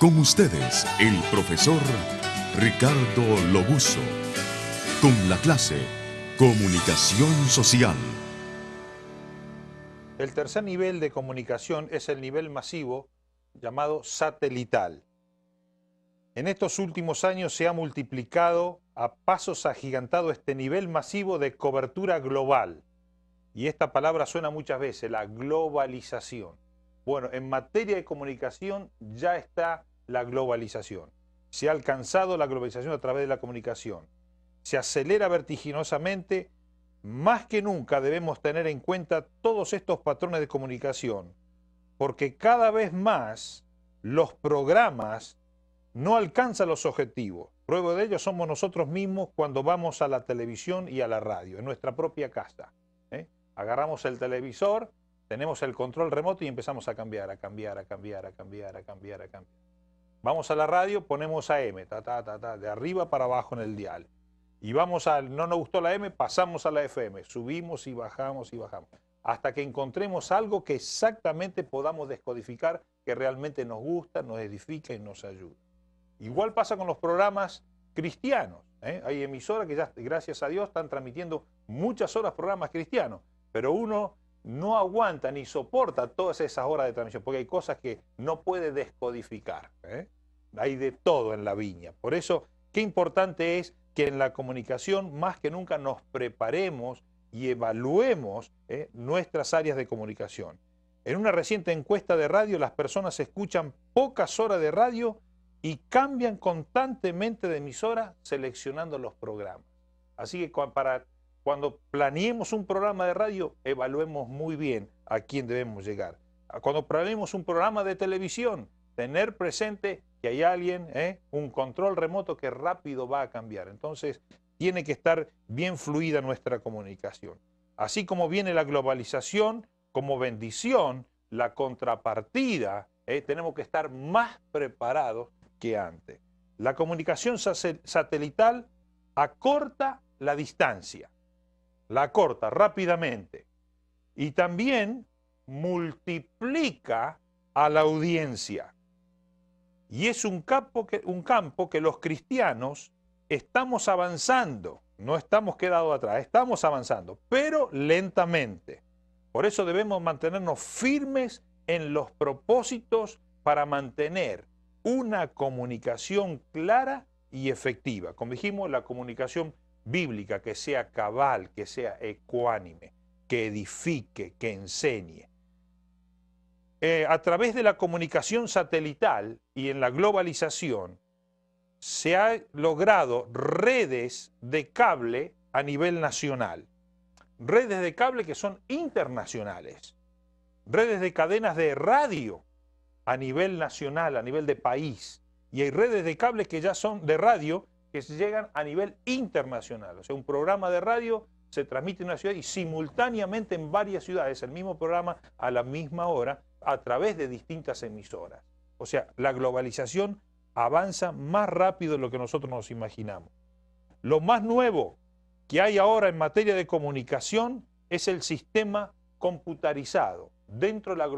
Con ustedes, el profesor Ricardo Lobuso, con la clase Comunicación Social. El tercer nivel de comunicación es el nivel masivo llamado satelital. En estos últimos años se ha multiplicado a pasos agigantados este nivel masivo de cobertura global. Y esta palabra suena muchas veces, la globalización. Bueno, en materia de comunicación ya está la globalización. Se ha alcanzado la globalización a través de la comunicación. Se acelera vertiginosamente. Más que nunca debemos tener en cuenta todos estos patrones de comunicación, porque cada vez más los programas no alcanzan los objetivos. Prueba de ello somos nosotros mismos cuando vamos a la televisión y a la radio, en nuestra propia casa. Agarramos el televisor, tenemos el control remoto y empezamos a cambiar. Vamos a la radio, ponemos AM, de arriba para abajo en el dial. Y vamos no nos gustó la M, pasamos a la FM, subimos y bajamos, hasta que encontremos algo que exactamente podamos descodificar, que realmente nos gusta, nos edifica y nos ayuda. Igual pasa con los programas cristianos. Hay emisoras que ya, gracias a Dios, están transmitiendo muchas horas programas cristianos, pero uno no aguanta ni soporta todas esas horas de transmisión, porque hay cosas que no puede descodificar. Hay de todo en la viña. Por eso, qué importante es que en la comunicación más que nunca nos preparemos y evaluemos nuestras áreas de comunicación. En una reciente encuesta de radio, las personas escuchan pocas horas de radio y cambian constantemente de emisora seleccionando los programas. Así que cuando planeemos un programa de radio, evaluemos muy bien a quién debemos llegar. Cuando planeemos un programa de televisión, tener presente que hay alguien, un control remoto que rápido va a cambiar. Entonces, tiene que estar bien fluida nuestra comunicación. Así como viene la globalización como bendición, la contrapartida, tenemos que estar más preparados que antes. La comunicación satelital acorta la distancia, la acorta rápidamente y también multiplica a la audiencia. Y es un campo que los cristianos estamos avanzando, no estamos quedados atrás, estamos avanzando, pero lentamente. Por eso debemos mantenernos firmes en los propósitos para mantener una comunicación clara y efectiva. Como dijimos, la comunicación bíblica, que sea cabal, que sea ecuánime, que edifique, que enseñe. A través de la comunicación satelital y en la globalización, se ha logrado redes de cable a nivel nacional. Redes de cable que son internacionales. Redes de cadenas de radio a nivel nacional, a nivel de país. Y hay redes de cable que ya son de radio que llegan a nivel internacional. O sea, un programa de radio se transmite en una ciudad y simultáneamente en varias ciudades el mismo programa a la misma hora a través de distintas emisoras. O sea, la globalización avanza más rápido de lo que nosotros nos imaginamos. Lo más nuevo que hay ahora en materia de comunicación es el sistema computarizado. Dentro de la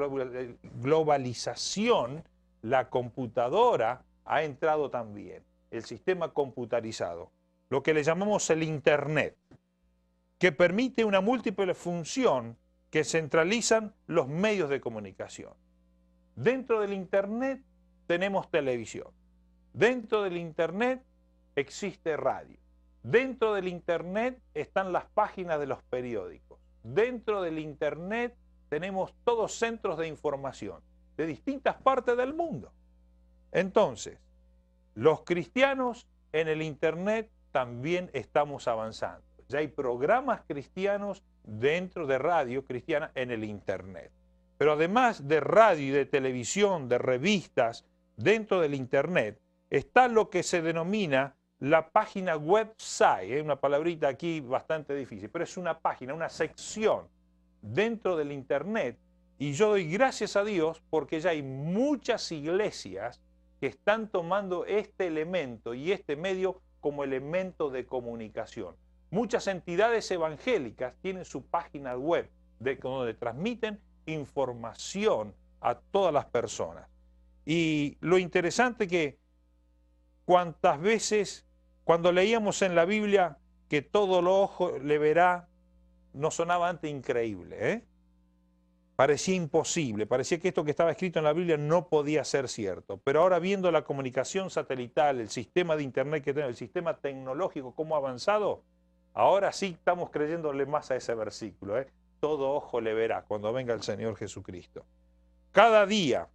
globalización, la computadora ha entrado también, el sistema computarizado, lo que le llamamos el Internet, que permite una múltiple función que centralizan los medios de comunicación. Dentro del Internet tenemos televisión. Dentro del Internet existe radio. Dentro del Internet están las páginas de los periódicos. Dentro del Internet tenemos todos centros de información de distintas partes del mundo. Entonces, los cristianos en el Internet también estamos avanzando. Ya hay programas cristianos dentro de radio cristiana en el Internet. Pero además de radio y de televisión, de revistas, dentro del Internet está lo que se denomina la página website, una palabrita aquí bastante difícil, pero es una página, una sección dentro del Internet, y yo doy gracias a Dios porque ya hay muchas iglesias que están tomando este elemento y este medio como elemento de comunicación. Muchas entidades evangélicas tienen su página web donde transmiten información a todas las personas. Y lo interesante que cuántas veces cuando leíamos en la Biblia que todo lo ojo le verá, nos sonaba antes increíble, ¿eh? Parecía imposible, parecía que esto que estaba escrito en la Biblia no podía ser cierto. Pero ahora viendo la comunicación satelital, el sistema de internet que tenemos, el sistema tecnológico, cómo ha avanzado, ahora sí estamos creyéndole más a ese versículo, ¿eh? Todo ojo le verá cuando venga el Señor Jesucristo. Cada día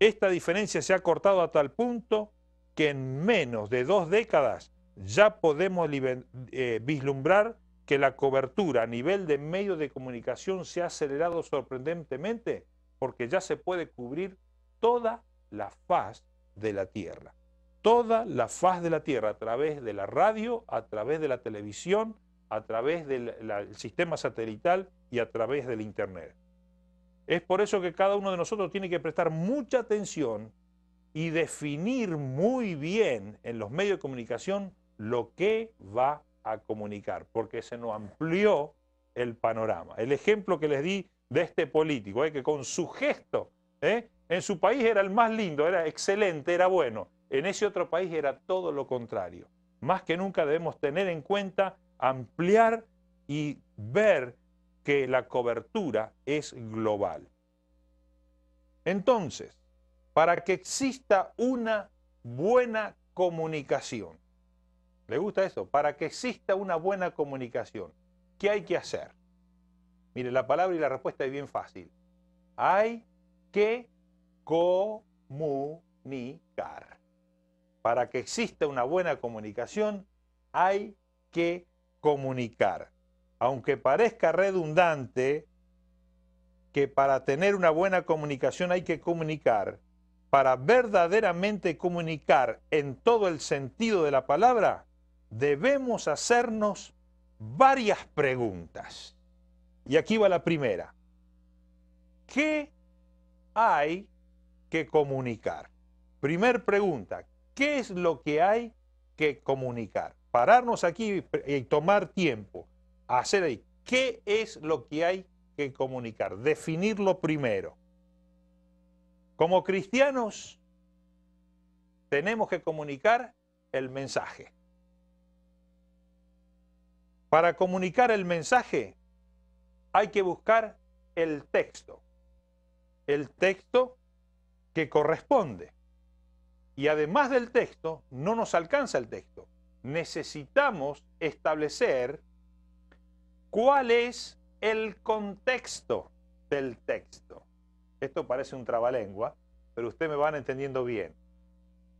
esta diferencia se ha cortado a tal punto que en menos de 2 décadas ya podemos vislumbrar que la cobertura a nivel de medios de comunicación se ha acelerado sorprendentemente porque ya se puede cubrir toda la faz de la Tierra. Toda la faz de la Tierra a través de la radio, a través de la televisión, a través del sistema satelital y a través del Internet. Es por eso que cada uno de nosotros tiene que prestar mucha atención y definir muy bien en los medios de comunicación lo que va a comunicar, porque se nos amplió el panorama. El ejemplo que les di de este político, que con su gesto, en su país era el más lindo, era excelente, era bueno. En ese otro país era todo lo contrario. Más que nunca debemos tener en cuenta, ampliar y ver que la cobertura es global. Entonces, para que exista una buena comunicación, ¿le gusta eso? Para que exista una buena comunicación, ¿qué hay que hacer? Mire, la palabra y la respuesta es bien fácil. Hay que comunicar. Para que exista una buena comunicación, hay que comunicar. Aunque parezca redundante que para tener una buena comunicación hay que comunicar, para verdaderamente comunicar en todo el sentido de la palabra, debemos hacernos varias preguntas. Y aquí va la primera. ¿Qué hay que comunicar? Primer pregunta, ¿qué es lo que hay que comunicar? Pararnos aquí y tomar tiempo, hacer ahí, ¿qué es lo que hay que comunicar? Definirlo primero. Como cristianos, tenemos que comunicar el mensaje. Para comunicar el mensaje, hay que buscar el texto que corresponde. Y además del texto, no nos alcanza el texto. Necesitamos establecer cuál es el contexto del texto. Esto parece un trabalengua, pero ustedes me van entendiendo bien.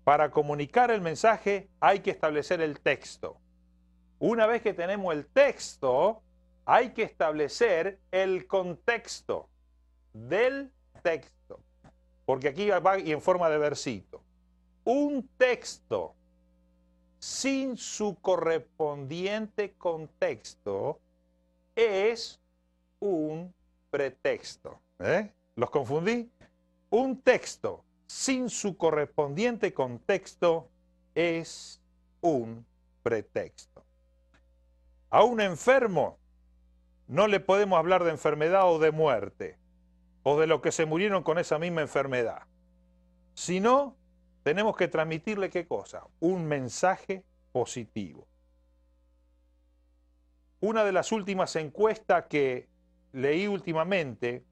Para comunicar el mensaje hay que establecer el texto. Una vez que tenemos el texto, hay que establecer el contexto del texto. Porque aquí va en forma de versito. Un texto sin su correspondiente contexto es un pretexto. ¿Los confundí? Un texto sin su correspondiente contexto es un pretexto. A un enfermo no le podemos hablar de enfermedad o de muerte, o de los que se murieron con esa misma enfermedad. Sino, tenemos que transmitirle ¿qué cosa? Un mensaje positivo. Una de las últimas encuestas que leí últimamente,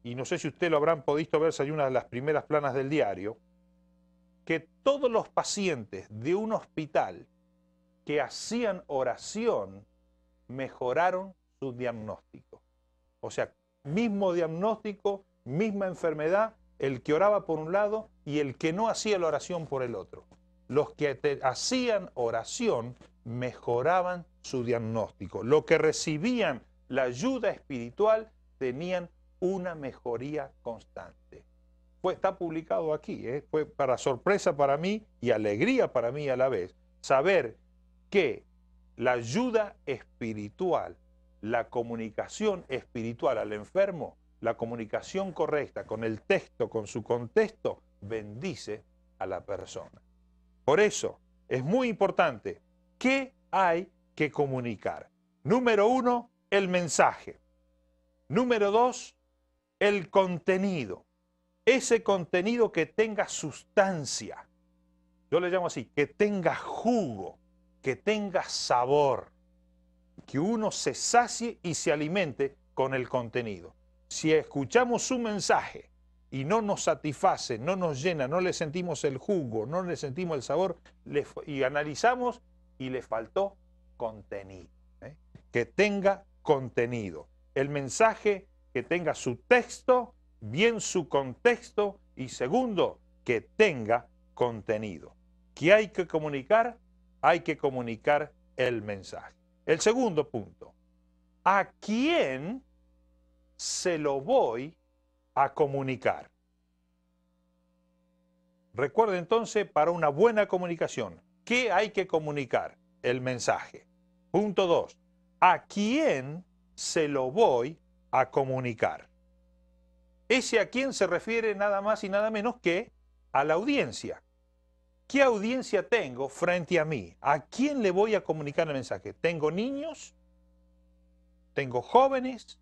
y no sé si usted lo habrán podido ver, hay una de las primeras planas del diario, que todos los pacientes de un hospital que hacían oración mejoraron su diagnóstico. O sea, mismo diagnóstico, misma enfermedad, el que oraba por un lado y el que no hacía la oración por el otro. Los que hacían oración mejoraban su diagnóstico. Los que recibían la ayuda espiritual tenían una mejoría constante. Está publicado aquí, fue para sorpresa para mí y alegría para mí a la vez, saber que la ayuda espiritual, la comunicación espiritual al enfermo, la comunicación correcta con el texto, con su contexto, bendice a la persona. Por eso es muy importante, ¿qué hay que comunicar? Número 1, el mensaje. Número 2, el contenido. ese contenido que tenga sustancia. Yo le llamo así, que tenga jugo, que tenga sabor, que uno se sacie y se alimente con el contenido. Si escuchamos un mensaje y no nos satisface, no nos llena, no le sentimos el jugo, no le sentimos el sabor, y analizamos y le faltó contenido. Que tenga contenido. El mensaje que tenga su texto, bien su contexto, y segundo, que tenga contenido. ¿Qué hay que comunicar? Hay que comunicar el mensaje. El segundo punto, ¿a quién se lo voy a comunicar? Recuerde entonces, para una buena comunicación, ¿qué hay que comunicar? El mensaje. Punto 2, ¿a quién se lo voy a comunicar? Ese a quién se refiere nada más y nada menos que a la audiencia. ¿Qué audiencia tengo frente a mí? ¿A quién le voy a comunicar el mensaje? ¿Tengo niños? ¿Tengo jóvenes?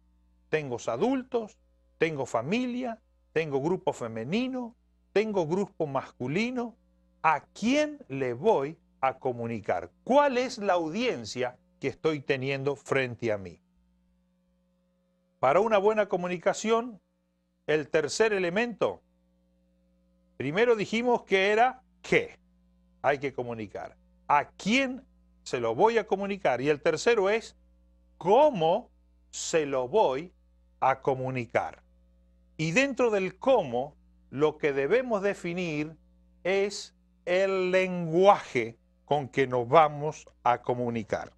¿Tengo adultos? ¿Tengo familia? ¿Tengo grupo femenino? ¿Tengo grupo masculino? ¿A quién le voy a comunicar? ¿Cuál es la audiencia que estoy teniendo frente a mí? Para una buena comunicación, el tercer elemento, primero dijimos que era ¿qué? Hay que comunicar. ¿A quién se lo voy a comunicar? Y el tercero es ¿cómo se lo voy a comunicar? Y dentro del cómo, lo que debemos definir es el lenguaje con que nos vamos a comunicar.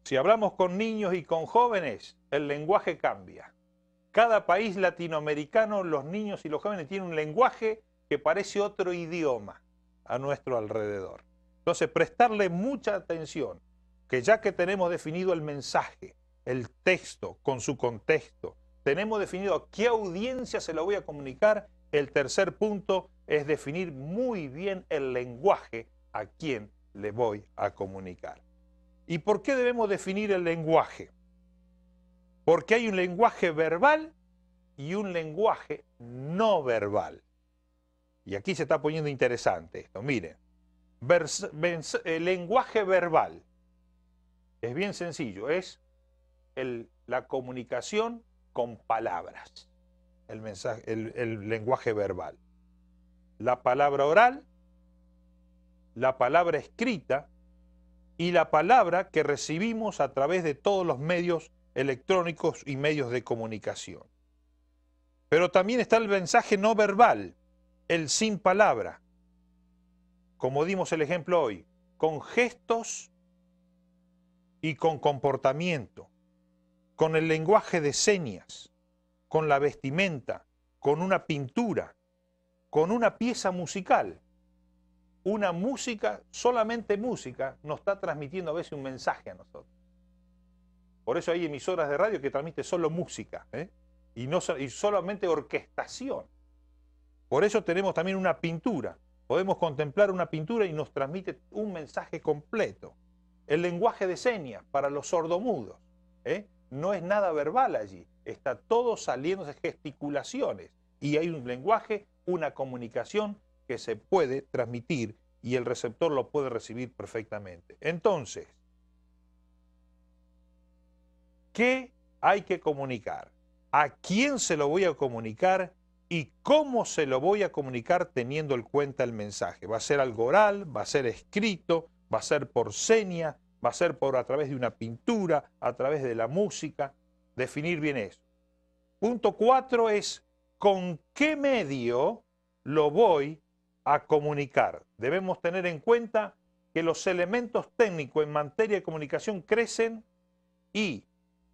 Si hablamos con niños y con jóvenes, el lenguaje cambia. Cada país latinoamericano, los niños y los jóvenes tienen un lenguaje que parece otro idioma a nuestro alrededor. Entonces, prestarle mucha atención, que ya que tenemos definido el mensaje, el texto con su contexto, tenemos definido a qué audiencia se lo voy a comunicar, el tercer punto es definir muy bien el lenguaje a quién le voy a comunicar. ¿Y por qué debemos definir el lenguaje? Porque hay un lenguaje verbal y un lenguaje no verbal. Y aquí se está poniendo interesante esto. Miren, el lenguaje verbal es bien sencillo, es la comunicación con palabras, el lenguaje verbal. La palabra oral, la palabra escrita y la palabra que recibimos a través de todos los medios electrónicos y medios de comunicación. Pero también está el mensaje no verbal, el sin palabra, como dimos el ejemplo hoy, con gestos y con comportamiento, con el lenguaje de señas, con la vestimenta, con una pintura, con una pieza musical. Una música, solamente música, nos está transmitiendo a veces un mensaje a nosotros. Por eso hay emisoras de radio que transmiten solo música, y solamente orquestación. Por eso tenemos también una pintura. Podemos contemplar una pintura y nos transmite un mensaje completo. El lenguaje de señas para los sordomudos, no es nada verbal allí. Está todo saliendo de gesticulaciones. Y hay un lenguaje, una comunicación que se puede transmitir y el receptor lo puede recibir perfectamente. Entonces, ¿qué hay que comunicar? ¿A quién se lo voy a comunicar? ¿Y cómo se lo voy a comunicar teniendo en cuenta el mensaje? ¿Va a ser algo oral? ¿Va a ser escrito? ¿Va a ser por señas? ¿Va a ser a través de una pintura? ¿A través de la música? Definir bien eso. Punto 4 es ¿con qué medio lo voy a comunicar? Debemos tener en cuenta que los elementos técnicos en materia de comunicación crecen y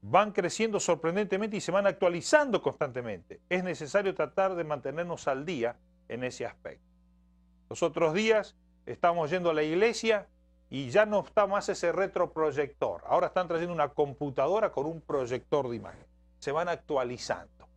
van creciendo sorprendentemente y se van actualizando constantemente. Es necesario tratar de mantenernos al día en ese aspecto. Los otros días estamos yendo a la iglesia y ya no está más ese retroproyector. Ahora están trayendo una computadora con un proyector de imagen. Se van actualizando.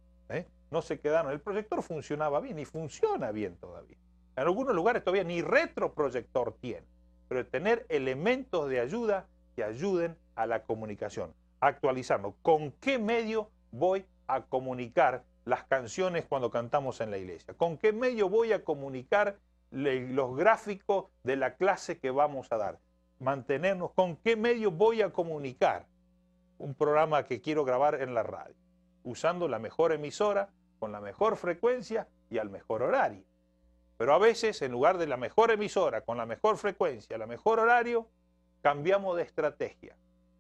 No se quedaron. El proyector funcionaba bien y funciona bien todavía. En algunos lugares todavía ni retroproyector tiene. Pero tener elementos de ayuda que ayuden a la comunicación. Actualizarnos. ¿Con qué medio voy a comunicar las canciones cuando cantamos en la iglesia? ¿Con qué medio voy a comunicar los gráficos de la clase que vamos a dar? Mantenernos, ¿con qué medio voy a comunicar un programa que quiero grabar en la radio? Usando la mejor emisora, con la mejor frecuencia y al mejor horario. Pero a veces, en lugar de la mejor emisora, con la mejor frecuencia, el mejor horario, cambiamos de estrategia.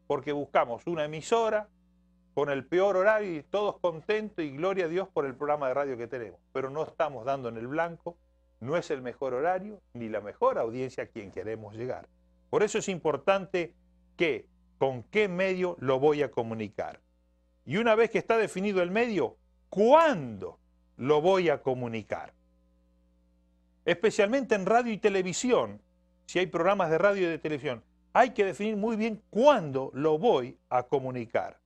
Porque buscamos una emisora con el peor horario y todos contentos y gloria a Dios por el programa de radio que tenemos. Pero no estamos dando en el blanco, no es el mejor horario ni la mejor audiencia a quien queremos llegar. Por eso es importante que con qué medio lo voy a comunicar. Y una vez que está definido el medio, ¿cuándo lo voy a comunicar? Especialmente en radio y televisión, si hay programas de radio y de televisión, hay que definir muy bien cuándo lo voy a comunicar.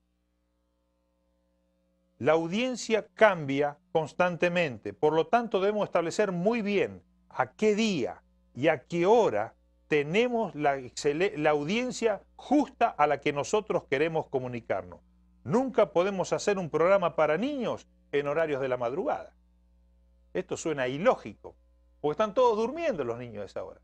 La audiencia cambia constantemente, por lo tanto debemos establecer muy bien a qué día y a qué hora tenemos la audiencia justa a la que nosotros queremos comunicarnos. Nunca podemos hacer un programa para niños en horarios de la madrugada. Esto suena ilógico, porque están todos durmiendo los niños a esa hora.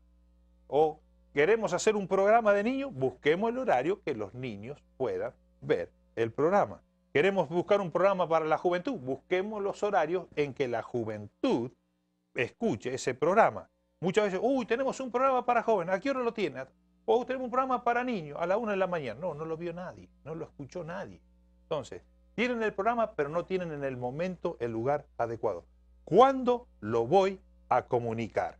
O queremos hacer un programa de niños, busquemos el horario que los niños puedan ver el programa. Queremos buscar un programa para la juventud, busquemos los horarios en que la juventud escuche ese programa. Muchas veces, tenemos un programa para jóvenes, ¿a qué hora lo tiene? O tenemos un programa para niños, a la 1 de la mañana. No, no lo vio nadie, no lo escuchó nadie. Entonces, tienen el programa, pero no tienen en el momento el lugar adecuado. ¿Cuándo lo voy a comunicar?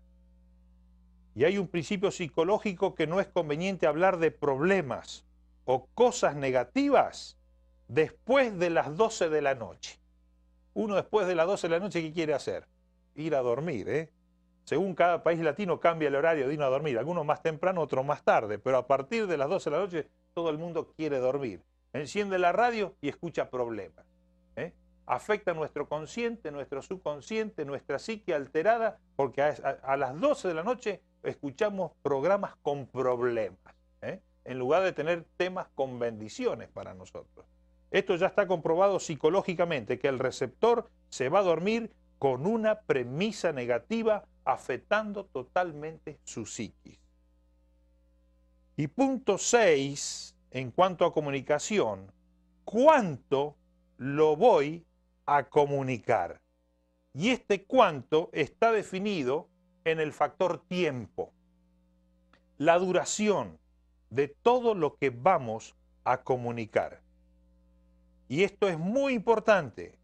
Y hay un principio psicológico que no es conveniente hablar de problemas o cosas negativas después de las 12 de la noche. Uno después de las 12 de la noche, ¿qué quiere hacer? Ir a dormir, ¿eh? Según cada país latino cambia el horario de ir a dormir. Algunos más temprano, otros más tarde. Pero a partir de las 12 de la noche todo el mundo quiere dormir. Enciende la radio y escucha problemas. Afecta nuestro consciente, nuestro subconsciente, nuestra psique alterada, porque a las 12 de la noche escuchamos programas con problemas, en lugar de tener temas con bendiciones para nosotros. Esto ya está comprobado psicológicamente, que el receptor se va a dormir con una premisa negativa, afectando totalmente su psiquis. Y punto 6, en cuanto a comunicación, ¿cuánto lo voy a comunicar? Y este cuánto está definido en el factor tiempo, la duración de todo lo que vamos a comunicar. Y esto es muy importante,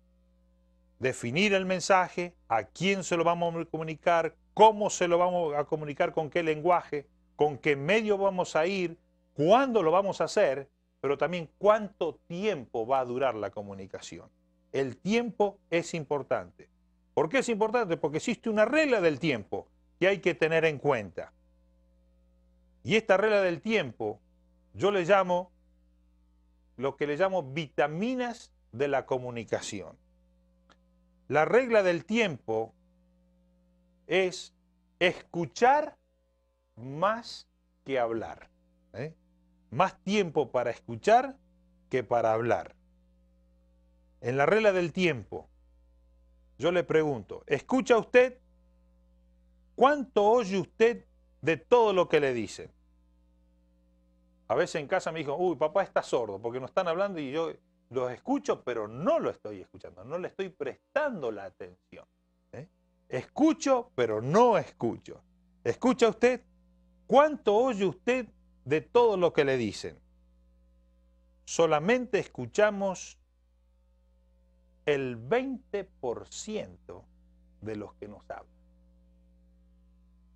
definir el mensaje, a quién se lo vamos a comunicar, cómo se lo vamos a comunicar, con qué lenguaje, con qué medio vamos a ir, cuándo lo vamos a hacer, pero también cuánto tiempo va a durar la comunicación. El tiempo es importante. ¿Por qué es importante? Porque existe una regla del tiempo que hay que tener en cuenta. Y esta regla del tiempo, yo le llamo lo que le llamo vitaminas de la comunicación. La regla del tiempo es escuchar más que hablar. Más tiempo para escuchar que para hablar. En la regla del tiempo, yo le pregunto, ¿escucha usted? ¿Cuánto oye usted de todo lo que le dicen? A veces en casa me dijo, papá está sordo porque nos están hablando y yo los escucho, pero no lo estoy escuchando, no le estoy prestando la atención. Escucho, pero no escucho. ¿Escucha usted? ¿Cuánto oye usted de todo lo que le dicen? Solamente escuchamos el 20% de los que nos hablan.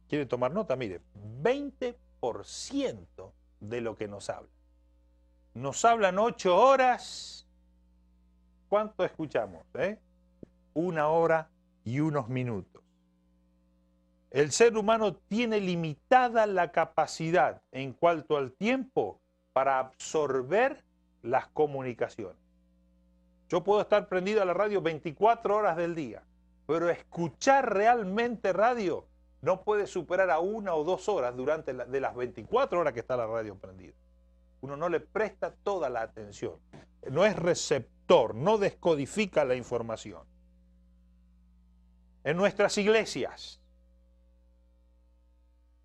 ¿Quiere tomar nota? Mire, 20% de lo que nos hablan. Nos hablan 8 horas. ¿Cuánto escuchamos? 1 hora y unos minutos. El ser humano tiene limitada la capacidad en cuanto al tiempo para absorber las comunicaciones. Yo puedo estar prendido a la radio 24 horas del día, pero escuchar realmente radio no puede superar a 1 o 2 horas durante de las 24 horas que está la radio prendida. Uno no le presta toda la atención. No es receptor, no descodifica la información. En nuestras iglesias,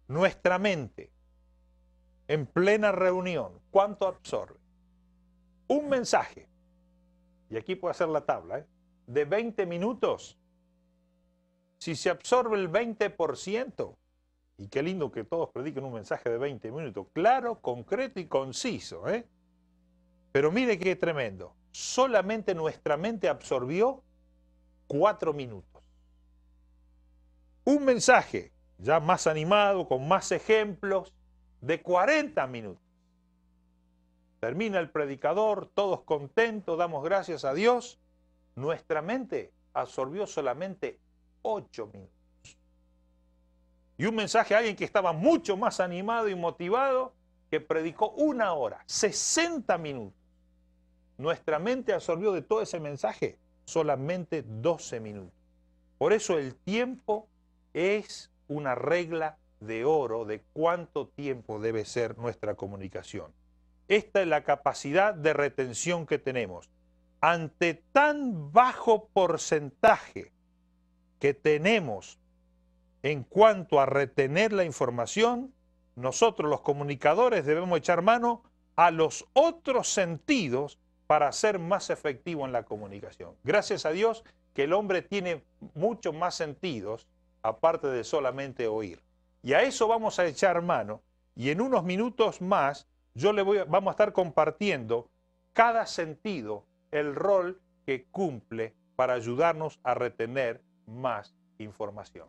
nuestra mente, en plena reunión, ¿cuánto absorbe? Un mensaje, y aquí puede hacer la tabla, de 20 minutos, si se absorbe el 20%, y qué lindo que todos prediquen un mensaje de 20 minutos, claro, concreto y conciso, pero mire qué tremendo, solamente nuestra mente absorbió 4 minutos. Un mensaje ya más animado, con más ejemplos, de 40 minutos. Termina el predicador, todos contentos, damos gracias a Dios. Nuestra mente absorbió solamente 8 minutos. Y un mensaje a alguien que estaba mucho más animado y motivado, que predicó 1 hora, 60 minutos. Nuestra mente absorbió de todo ese mensaje solamente 12 minutos. Por eso el tiempo es una regla de oro de cuánto tiempo debe ser nuestra comunicación. Esta es la capacidad de retención que tenemos. Ante tan bajo porcentaje que tenemos en cuanto a retener la información, nosotros los comunicadores debemos echar mano a los otros sentidos para ser más efectivo en la comunicación. Gracias a Dios que el hombre tiene muchos más sentidos aparte de solamente oír. Y a eso vamos a echar mano y en unos minutos más vamos a estar compartiendo cada sentido, el rol que cumple para ayudarnos a retener más información.